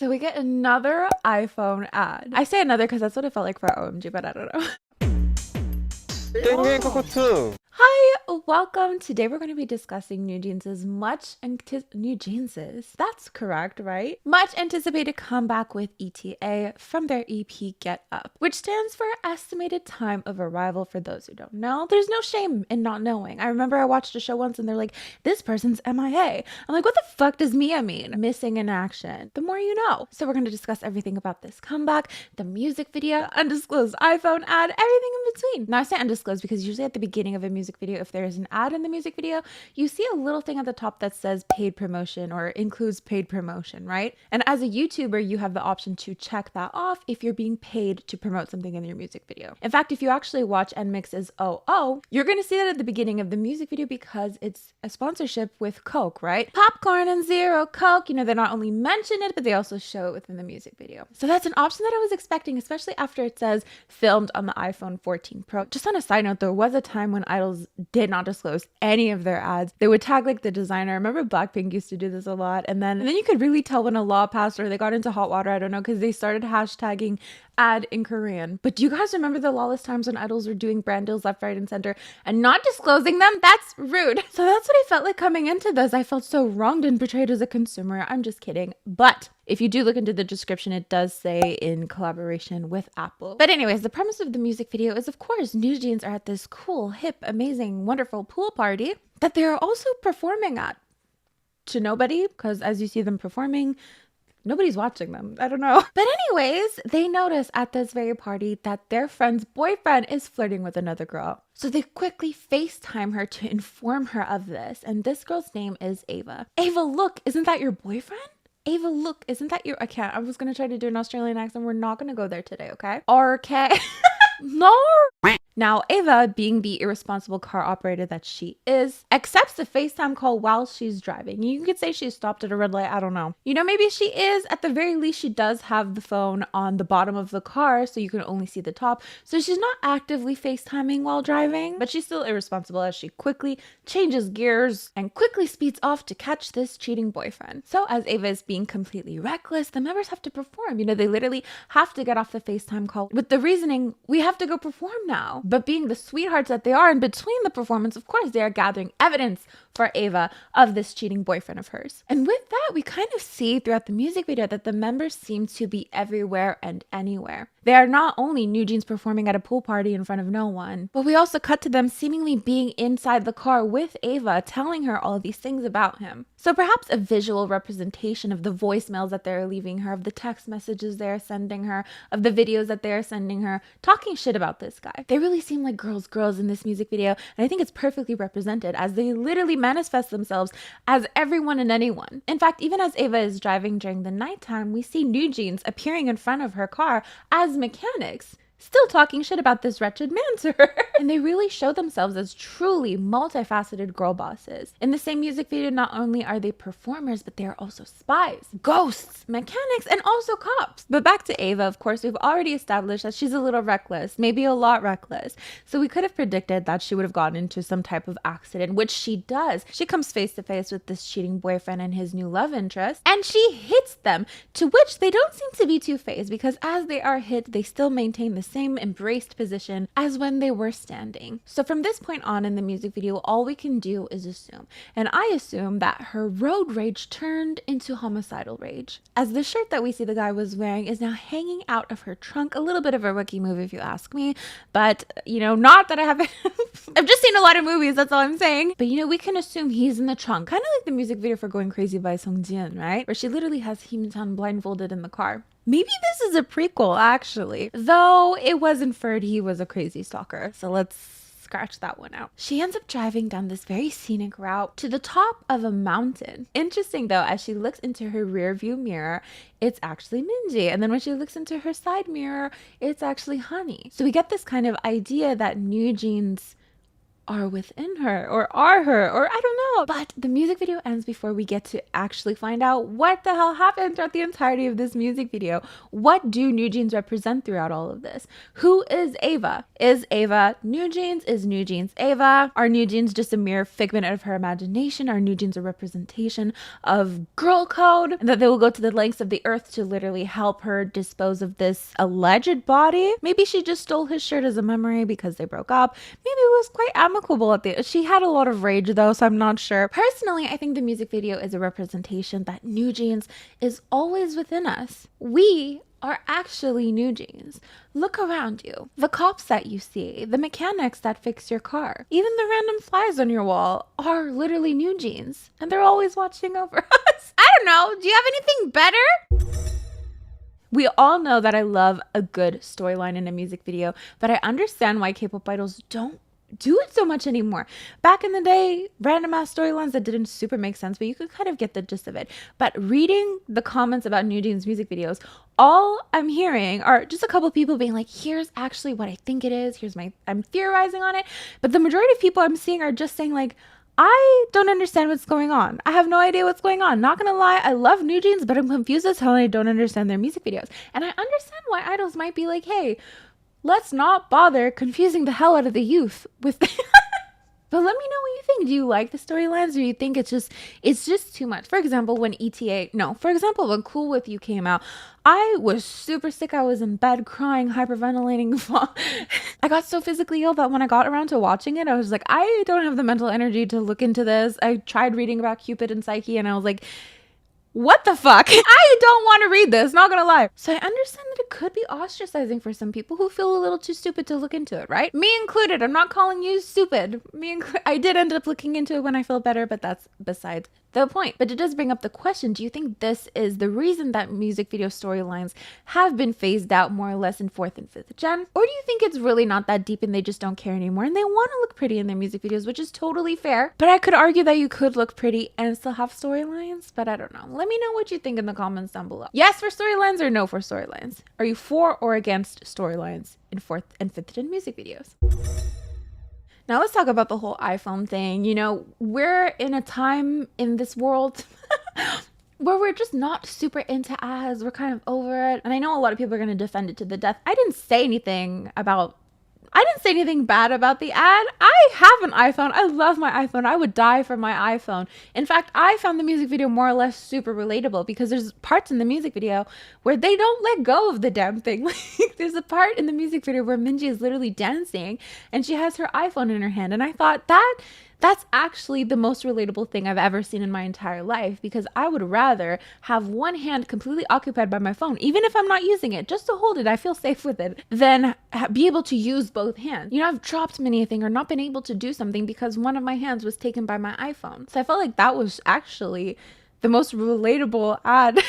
So we get another iPhone ad. I say another because that's what it felt like for OMG, but I don't know. 땡땡 코코투. Hi, welcome. Today we're going to be discussing NewJeans. That's correct, right? Much anticipated comeback with ETA from their EP Get Up, which stands for Estimated Time of Arrival for those who don't know. There's no shame in not knowing. I remember I watched a show once and they're like, this person's MIA. I'm like, what the fuck does MIA mean? Missing in action. The more you know. So we're going to discuss everything about this comeback, the music video, undisclosed iPhone ad, everything in between. Now I say undisclosed because usually at the beginning of a music video, if there is an ad in the music video, you see a little thing at the top that says paid promotion or includes paid promotion, right? And as a YouTuber, you have the option to check that off if you're being paid to promote something in your music video. In fact, if you actually watch NMIX's OO, you're going to see that at the beginning of the music video because it's a sponsorship with Coke, right? Popcorn and Zero Coke, you know, they not only mention it, but they also show it within the music video. So that's an option that I was expecting, especially after it says filmed on the iPhone 14 Pro. Just on a side note, there was a time when idols did not disclose any of their ads. They would tag like the designer. I remember Blackpink used to do this a lot. And then you could really tell when a law passed or they got into hot water. I don't know, because they started hashtagging ad in Korean. But do you guys remember the lawless times when idols were doing brand deals left, right, and center and not disclosing them? That's rude. So that's what I felt like coming into this. I felt so wronged and betrayed as a consumer. I'm just kidding. But if you do look into the description, it does say in collaboration with Apple. But anyways, the premise of the music video is, of course, NewJeans are at this cool, hip, amazing, wonderful pool party that they're also performing at. To nobody, because as you see them performing, nobody's watching them. I don't know. But anyways, they notice at this very party that their friend's boyfriend is flirting with another girl. So they quickly FaceTime her to inform her of this. And this girl's name is Ava. Ava, look, isn't that your boyfriend? Ava, look, isn't that your... I was going to try to do an Australian accent. We're not going to go there today, okay? Okay. No. Now, Ava, being the irresponsible car operator that she is, accepts the FaceTime call while she's driving. You could say she stopped at a red light. I don't know. You know, maybe she is. At the very least, she does have the phone on the bottom of the car, so you can only see the top. So she's not actively FaceTiming while driving, but she's still irresponsible as she quickly changes gears and quickly speeds off to catch this cheating boyfriend. So as Ava is being completely reckless, the members have to perform. You know, they literally have to get off the FaceTime call with the reasoning, we have to go perform now. But being the sweethearts that they are, in between the performance, of course, they are gathering evidence for Ava of this cheating boyfriend of hers. And with that, we kind of see throughout the music video that the members seem to be everywhere and anywhere. They are not only NewJeans performing at a pool party in front of no one, but we also cut to them seemingly being inside the car with Ava, telling her all of these things about him. So perhaps a visual representation of the voicemails that they're leaving her, of the text messages they're sending her, of the videos that they're sending her, talking shit about this guy. They really seem like girls in this music video, and I think it's perfectly represented as they literally manifest themselves as everyone and anyone. In fact, even as Ava is driving during the nighttime, we see NewJeans appearing in front of her car as mechanics, still talking shit about this wretched man to her. And they really show themselves as truly multifaceted girl bosses. In the same music video, not only are they performers, but they are also spies, ghosts, mechanics, and also cops. But back to Ava, of course, we've already established that she's a little reckless, maybe a lot reckless. So we could have predicted that she would have gotten into some type of accident, which she does. She comes face to face with this cheating boyfriend and his new love interest, and she hits them, to which they don't seem to be too fazed, because as they are hit, they still maintain the same embraced position as when they were standing. So from this point on in the music video, all we can do is assume. And I assume that her road rage turned into homicidal rage, as the shirt that we see the guy was wearing is now hanging out of her trunk. A little bit of a rookie move if you ask me, but you know, not that I haven't I've just seen a lot of movies, that's all I'm saying. But you know, we can assume he's in the trunk, kind of like the music video for Going Crazy by Songjin, right? Where she literally has Himchan blindfolded in the car. Maybe this is a prequel, actually, though it was inferred he was a crazy stalker. So let's scratch that one out. She ends up driving down this very scenic route to the top of a mountain. Interesting though, as she looks into her rear view mirror, it's actually Minji. And then when she looks into her side mirror, it's actually Honey. So we get this kind of idea that NewJeans are within her or are her, or I don't know. But the music video ends before we get to actually find out what the hell happened throughout the entirety of this music video. What do NewJeans represent throughout all of this? Who is Ava? Is Ava NewJeans? Is NewJeans Ava? Are NewJeans just a mere figment of her imagination? Are NewJeans a representation of girl code? And that they will go to the lengths of the earth to literally help her dispose of this alleged body? Maybe she just stole his shirt as a memory because they broke up. Maybe it was quite amicable at the end. She had a lot of rage though, so I'm not sure. Personally, I think the music video is a representation that NewJeans is always within us. We are actually NewJeans. Look around you. The cops that you see, the mechanics that fix your car, even the random flies on your wall are literally NewJeans, and they're always watching over us. I don't know. Do you have anything better? We all know that I love a good storyline in a music video, but I understand why K-pop idols don't do it so much anymore. Back in the day, random ass storylines that didn't super make sense, but you could kind of get the gist of it. But reading the comments about NewJeans music videos, all I'm hearing are just a couple of people being like, here's actually what I think it is. I'm theorizing on it. But the majority of people I'm seeing are just saying like, I don't understand what's going on. I have no idea what's going on. Not gonna lie, I love NewJeans, but I'm confused as hell and I don't understand their music videos. And I understand why idols might be like, hey, let's not bother confusing the hell out of the youth with But let me know what you think. Do you like the storylines, or do you think it's just too much? For example, when when Cool With You came out, I was super sick. I was in bed crying, hyperventilating. I got so physically ill that when I got around to watching it, I was like, I don't have the mental energy to look into this. I tried reading about Cupid and Psyche, and I was like, what the fuck? I don't want to read this, not gonna lie. So I understand that it could be ostracizing for some people who feel a little too stupid to look into it, right? Me included. I'm not calling you stupid. I did end up looking into it when I feel better, but that's besides the point. But it does bring up the question, do you think this is the reason that music video storylines have been phased out more or less in 4th and 5th gen? Or do you think it's really not that deep and they just don't care anymore and they want to look pretty in their music videos, which is totally fair. But I could argue that you could look pretty and still have storylines, but I don't know. Let me know what you think in the comments down below. Yes for storylines or no for storylines? Are you for or against storylines in 4th and 5th gen music videos? Now let's talk about the whole iPhone thing. You know, we're in a time in this world where we're just not super into ads. We're kind of over it. And I know a lot of people are going to defend it to the death. I didn't say anything bad about the ad. I have an iPhone. I love my iPhone. I would die for my iPhone. In fact, I found the music video more or less super relatable because there's parts in the music video where they don't let go of the damn thing. Like, there's a part in the music video where Minji is literally dancing and she has her iPhone in her hand. And I thought that's actually the most relatable thing I've ever seen in my entire life, because I would rather have one hand completely occupied by my phone, even if I'm not using it, just to hold it. I feel safe with it, than be able to use both hands. You know, I've dropped many a thing or not been able to do something because one of my hands was taken by my iPhone. So I felt like that was actually the most relatable ad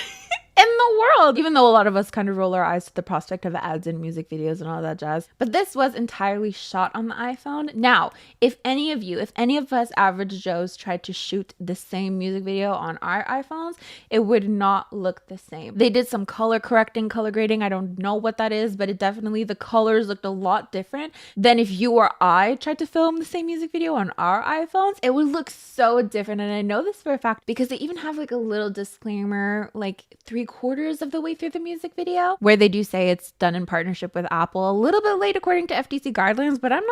in the world, even though a lot of us kind of roll our eyes to the prospect of ads in music videos and all that jazz. But this was entirely shot on the iPhone. Now, if any of us average Joes tried to shoot the same music video on our iPhones, it would not look the same. They did some color correcting, color grading. I don't know what that is, but the colors looked a lot different than if you or I tried to film the same music video on our iPhones. It would look so different. And I know this for a fact because they even have like a little disclaimer, like 3/4 of the way through the music video, where they do say it's done in partnership with Apple. A little bit late according to FTC guidelines, but I'm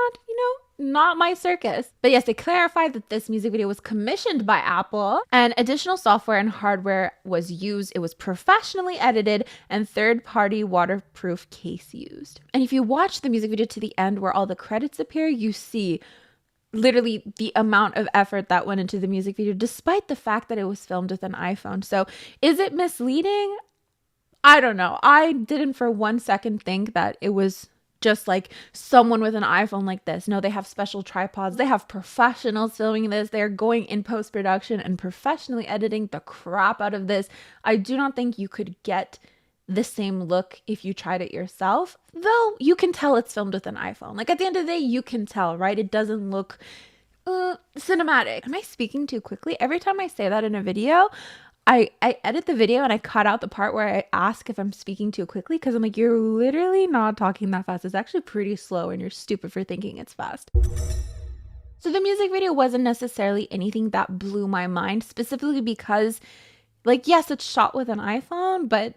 not my circus. But yes, they clarified that this music video was commissioned by Apple and additional software and hardware was used. It was professionally edited and third-party waterproof case used. And if you watch the music video to the end where all the credits appear, you see literally the amount of effort that went into the music video, despite the fact that it was filmed with an iPhone. So is it misleading? I don't know. I didn't for 1 second think that it was just like someone with an iPhone like this. No, they have special tripods. They have professionals filming this. They're going in post-production and professionally editing the crap out of this. I do not think you could get the same look if you tried it yourself, though you can tell it's filmed with an iPhone. Like at the end of the day, you can tell, right? It doesn't look cinematic. Am I speaking too quickly? Every time I say that in a video, I edit the video and I cut out the part where I ask if I'm speaking too quickly, because I'm like, you're literally not talking that fast. It's actually pretty slow and you're stupid for thinking it's fast. So the music video wasn't necessarily anything that blew my mind, specifically because, like, yes, it's shot with an iPhone, but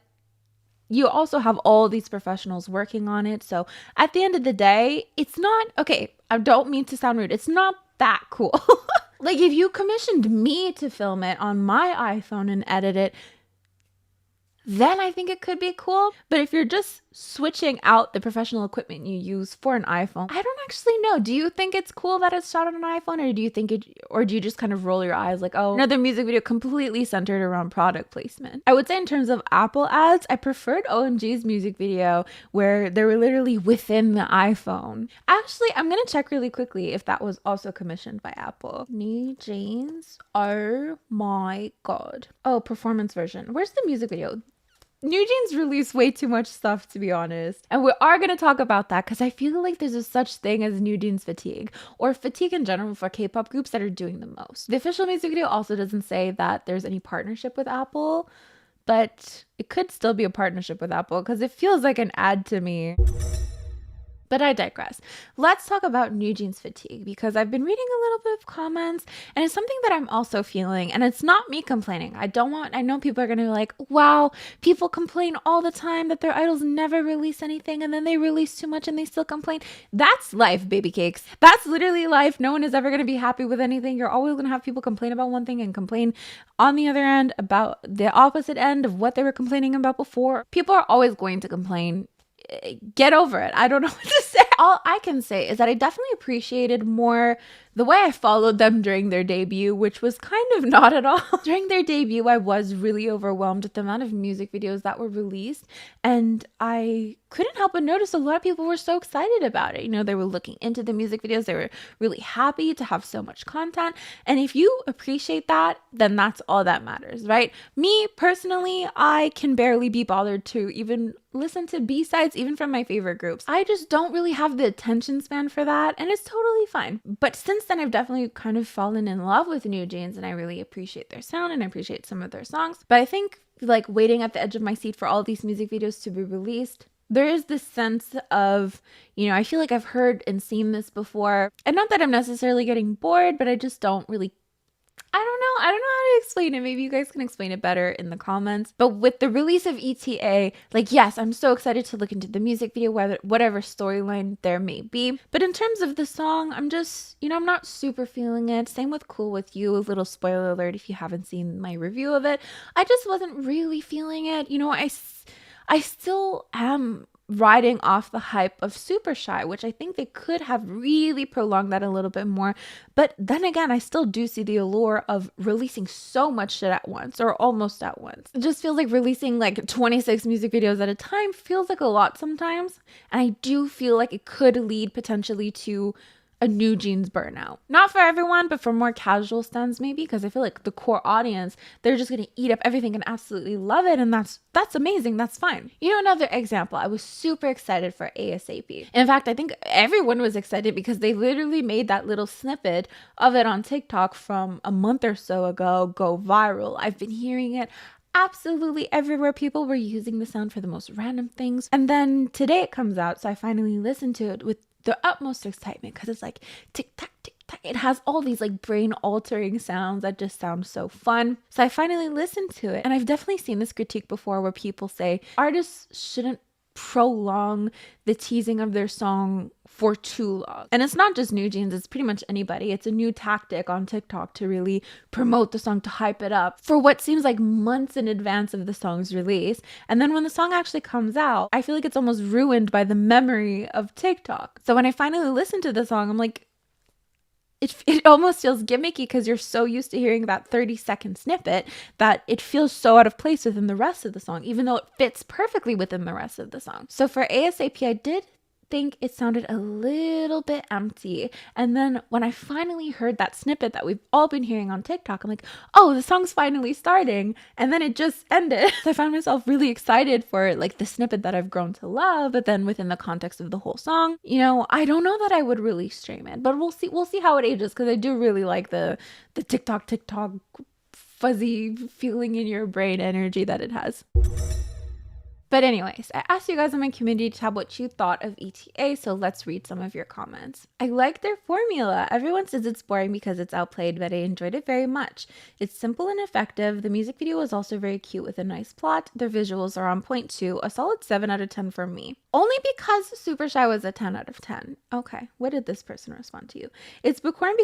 you also have all these professionals working on it. So at the end of the day, it's not, okay, I don't mean to sound rude, it's not that cool. Like, if you commissioned me to film it on my iPhone and edit it, then I think it could be cool. But if you're just switching out the professional equipment you use for an iPhone, I don't actually know. Do you think it's cool that it's shot on an iPhone, or do you think or do you just kind of roll your eyes like, oh, another music video completely centered around product placement? I would say in terms of Apple ads, I preferred OMG's music video where they were literally within the iPhone. Actually, I'm gonna check really quickly if that was also commissioned by Apple. NewJeans, oh my god. Oh, performance version. Where's the music video? NewJeans released way too much stuff, to be honest. And we are going to talk about that because I feel like there's a such thing as NewJeans Fatigue, or fatigue in general for K-pop groups that are doing the most. The official music video also doesn't say that there's any partnership with Apple, but it could still be a partnership with Apple because it feels like an ad to me. But I digress. Let's talk about NewJeans Fatigue, because I've been reading a little bit of comments and it's something that I'm also feeling, and it's not me complaining. I know people are going to be like, wow, people complain all the time that their idols never release anything and then they release too much and they still complain. That's life, baby cakes. That's literally life. No one is ever going to be happy with anything. You're always going to have people complain about one thing and complain on the other end about the opposite end of what they were complaining about before. People are always going to complain. Get over it. I don't know what to say. All I can say is that I definitely appreciated more the way I followed them during their debut, which was kind of not at all. During their debut, I was really overwhelmed with the amount of music videos that were released, and I couldn't help but notice a lot of people were so excited about it. You know, they were looking into the music videos. They were really happy to have so much content. And if you appreciate that, then that's all that matters, right? Me personally, I can barely be bothered to even listen to B-sides, even from my favorite groups. I just don't really have the attention span for that, and it's totally fine. But since then, I've definitely kind of fallen in love with NewJeans, and I really appreciate their sound and I appreciate some of their songs. But I think, like, waiting at the edge of my seat for all these music videos to be released, there is this sense of, you know, I feel like I've heard and seen this before. And not that I'm necessarily getting bored, but I just don't really, I don't know how to explain it. Maybe you guys can explain it better in the comments. But with the release of ETA, like, yes, I'm so excited to look into the music video, whatever storyline there may be. But in terms of the song, I'm just, you know, I'm not super feeling it. Same with Cool With You. A little spoiler alert if you haven't seen my review of it. I just wasn't really feeling it. You know, I still am riding off the hype of Super Shy, which I think they could have really prolonged that a little bit more. But then again, I still do see the allure of releasing so much shit at once, or almost at once. It just feels like releasing like 26 music videos at a time feels like a lot sometimes. And I do feel like it could lead potentially to a NewJeans burnout. Not for everyone, but for more casual stans maybe, because I feel like the core audience, they're just gonna eat up everything and absolutely love it, and that's amazing. That's fine. You know, another example, I was super excited for ASAP. In fact, I think everyone was excited because they literally made that little snippet of it on TikTok from a month or so ago go viral. I've been hearing it absolutely everywhere. People were using the sound for the most random things. And then today it comes out, so I finally listened to it with the utmost excitement because it's like tick tack, tick tack. It has all these like brain altering sounds that just sound so fun. So I finally listened to it, and I've definitely seen this critique before where people say artists shouldn't prolong the teasing of their song for too long. And it's not just NewJeans, it's pretty much anybody. It's a new tactic on TikTok to really promote the song, to hype it up for what seems like months in advance of the song's release. And then when the song actually comes out, I feel like it's almost ruined by the memory of TikTok. So when I finally listened to the song, I'm like, it almost feels gimmicky because you're so used to hearing that 30-second snippet that it feels so out of place within the rest of the song, even though it fits perfectly within the rest of the song. So for ASAP, I did think it sounded a little bit empty. And then when I finally heard that snippet that we've all been hearing on TikTok, I'm like, oh, the song's finally starting. And then it just ended. So I found myself really excited for like the snippet that I've grown to love, but then within the context of the whole song, you know, I don't know that I would really stream it, but we'll see how it ages, because I do really like the TikTok fuzzy feeling in your brain energy that it has. But anyways, I asked you guys on my community tab what you thought of ETA, so let's read some of your comments. I like their formula. Everyone says it's boring because it's outplayed, but I enjoyed it very much. It's simple and effective. The music video is also very cute with a nice plot. Their visuals are on point too. A solid 7 out of 10 for me. Only because Super Shy was a 10 out of 10. Okay, what did this person respond to you? It's boring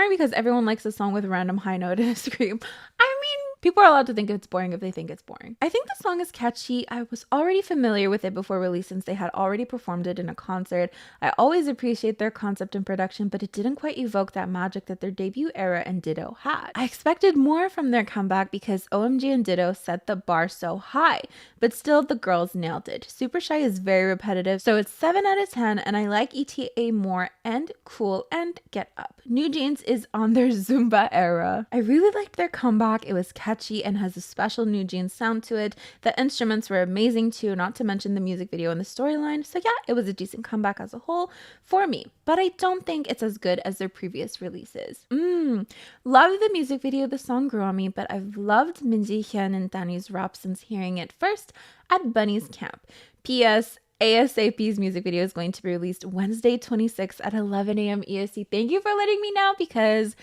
because everyone likes a song with a random high note and a scream. I mean, people are allowed to think it's boring if they think it's boring. I think the song is catchy. I was already familiar with it before release since they had already performed it in a concert. I always appreciate their concept and production, but it didn't quite evoke that magic that their debut era and Ditto had. I expected more from their comeback because OMG and Ditto set the bar so high, but still the girls nailed it. Super Shy is very repetitive, so it's 7 out of 10, and I like ETA more and Cool and Get Up. NewJeans is on their Zumba era. I really liked their comeback. It was catchy and has a special NewJeans sound to it. The instruments were amazing too, not to mention the music video and the storyline. So yeah, it was a decent comeback as a whole for me, but I don't think it's as good as their previous releases. Love the music video. The song grew on me, but I've loved Minji, Hyun, and Danny's rap since hearing it first at Bunny's camp. P.S. ASAP's music video is going to be released Wednesday 26th at 11 a.m. EST. Thank you for letting me know because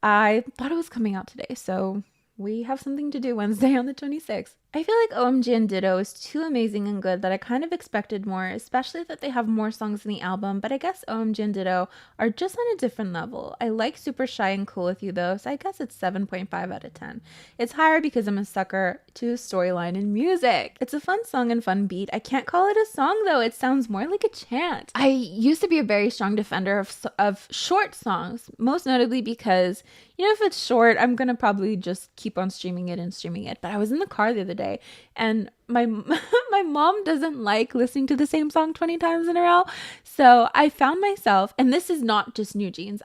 I thought it was coming out today. So we have something to do Wednesday on the 26th. I feel like OMG and Ditto is too amazing and good that I kind of expected more, especially that they have more songs in the album, but I guess OMG and Ditto are just on a different level. I like Super Shy and Cool With You though, so I guess it's 7.5 out of 10. It's higher because I'm a sucker to storyline and music. It's a fun song and fun beat. I can't call it a song though, it sounds more like a chant. I used to be a very strong defender of short songs, most notably because, you know, if it's short, I'm gonna probably just keep on streaming it. But I was in the car the other day and my mom doesn't like listening to the same song 20 times in a row. So I found myself, and this is not just NewJeans,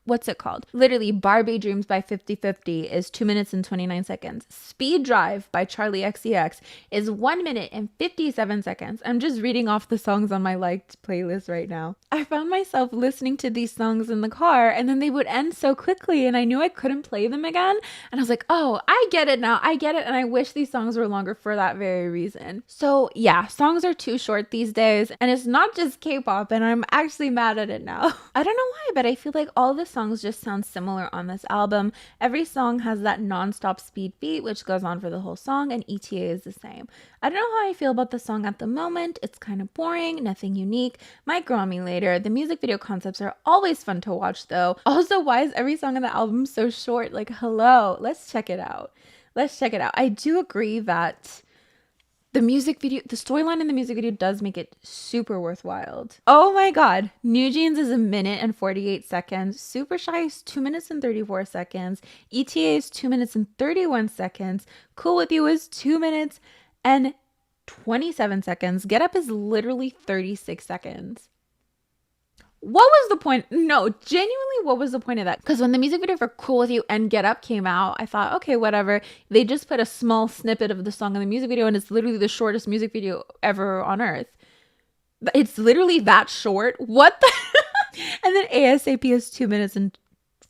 what's it called? Literally, Barbie Dreams by 50/50 is 2 minutes and 29 seconds. Speed Drive by Charlie XCX is 1 minute and 57 seconds. I'm just reading off the songs on my liked playlist right now. I found myself listening to these songs in the car and then they would end so quickly and I knew I couldn't play them again. And I was like, oh, I get it now. I get it. And I wish these songs were longer for that very reason. So yeah, songs are too short these days. And it's not just K-pop and I'm actually mad at it now. I don't know why, but I feel like all the songs just sound similar on this album. Every song has that non-stop speed beat which goes on for the whole song, and ETA is the same. I don't know how I feel about the song at the moment. It's kind of boring, nothing unique, might grow on me later. The music video concepts are always fun to watch though. Also, why is every song on the album so short? Like, hello, let's check it out. I do agree that the music video, the storyline in the music video does make it super worthwhile. Oh my god. NewJeans is 1 minute and 48 seconds. Super Shy is 2 minutes and 34 seconds. ETA is 2 minutes and 31 seconds. Cool With You is 2 minutes and 27 seconds. Get Up is literally 36 seconds. What was the point? No, genuinely, what was the point of that? Because when the music video for Cool With You and Get Up came out, I thought, okay, whatever. They just put a small snippet of the song in the music video, and it's literally the shortest music video ever on earth. It's literally that short. What the? And then ASAP is 2 minutes and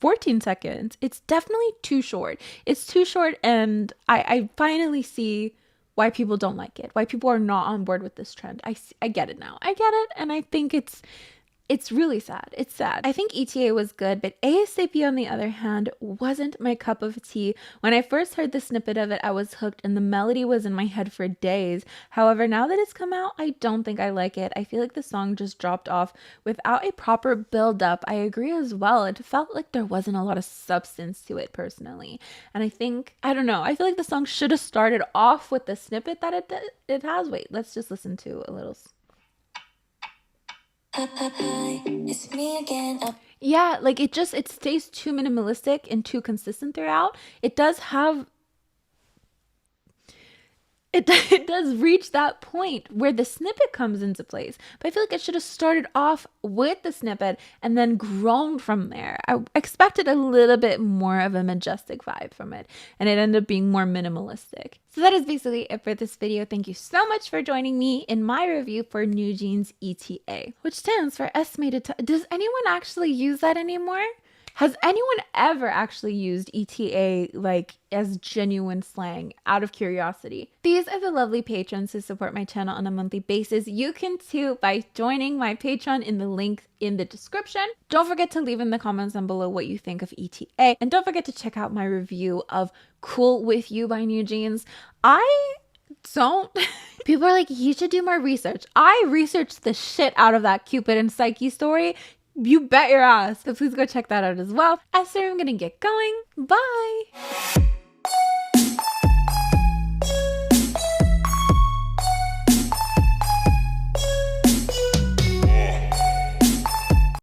14 seconds. It's definitely too short. It's too short, and I finally see why people don't like it. Why people are not on board with this trend. I get it now. I get it, and I think it's really sad. It's sad. I think ETA was good, but ASAP on the other hand wasn't my cup of tea. When I first heard the snippet of it, I was hooked and the melody was in my head for days. However, now that it's come out, I don't think I like it. I feel like the song just dropped off without a proper build up. I agree as well. It felt like there wasn't a lot of substance to it personally. And I don't know, I feel like the song should have started off with the snippet that it has. Wait, let's just listen to a little. Hi, it's me again. Yeah, like it stays too minimalistic and too consistent throughout. It does reach that point where the snippet comes into place. But I feel like it should have started off with the snippet and then grown from there. I expected a little bit more of a majestic vibe from it, and it ended up being more minimalistic. So that is basically it for this video. Thank you so much for joining me in my review for NewJeans ETA, which stands for estimated time. Does anyone actually use that anymore? Has anyone ever actually used ETA like as genuine slang out of curiosity? These are the lovely patrons who support my channel on a monthly basis. You can too by joining my Patreon in the link in the description. Don't forget to leave in the comments down below what you think of ETA. And don't forget to check out my review of Cool With You by NewJeans. I don't. People are like, you should do more research. I researched the shit out of that Cupid and Psyche story. You bet your ass. So please go check that out as well. As soon as I'm gonna get going. Bye.